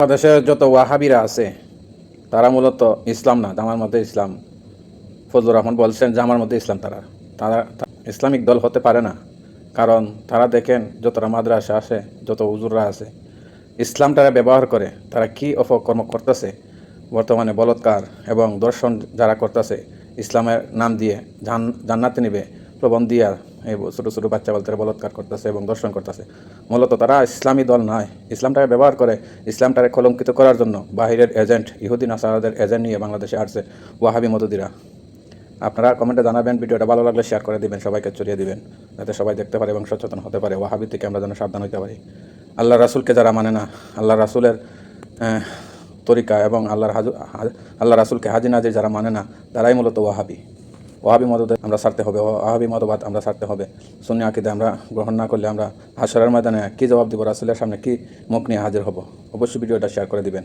বাংলাদেশে যত ওয়াহাবিরা আছে তারা মূলত ইসলাম না, জামার মধ্যে ইসলাম। ফজলুর রহমান বলছেন জামার মধ্যে ইসলাম। তারা তারা ইসলামিক দল হতে পারে না, কারণ তারা দেখেন যতটা মাদ্রাসা আছে, যত হুজুররা আছে, ইসলামটাকে ব্যবহার করে তারা কি অপকর্ম করতেছে। বর্তমানে বলৎকার এবং দর্শন যারা করতেছে, ইসলামের নাম দিয়ে জান্নাতে নিবে প্রবন্ধ দিয়া এই ছোটো ছোটো বাচ্চা বলতে বলৎকার করতেছে এবং দর্শন করতেছে। মূলত তারা ইসলামী দল নয়, ইসলামটাকে ব্যবহার করে ইসলামটাকে কলঙ্কিত করার জন্য বাহিরের এজেন্ট, ইহুদি নাসারাদের এজেন্ট নিয়ে বাংলাদেশে আসছে ওয়াহাবি মদদিরা। আপনারা কমেন্টে জানাবেন, ভিডিওটা ভালো লাগলে শেয়ার করে দিবেন, সবাইকে ছড়িয়ে দিবেন, যাতে সবাই দেখতে পারে এবং সচেতন হতে পারে। ওয়াহাবি থেকে আমরা যেন সাবধান হতে পারি। আল্লাহ রাসুলকে যারা মানে না, আল্লাহ রাসুলের তরিকা এবং আল্লাহ রাসুলকে হাজি নাজির যারা মানে না, তারাই মূলত ওয়াহাবি। ওয়াহাবি মতবাদ আমরা ছাড়তে হবে, ওয়াহাবি মতবাদ আমরা ছাড়তে হবে। সুন্নি আকীদা আমরা গ্রহণ না করলে আমরা হাশরের ময়দানে কী জবাব দিব, রাসুলের সামনে কী মুখ নিয়ে হাজির হব। অবশ্যই ভিডিওটা শেয়ার করে দিবেন।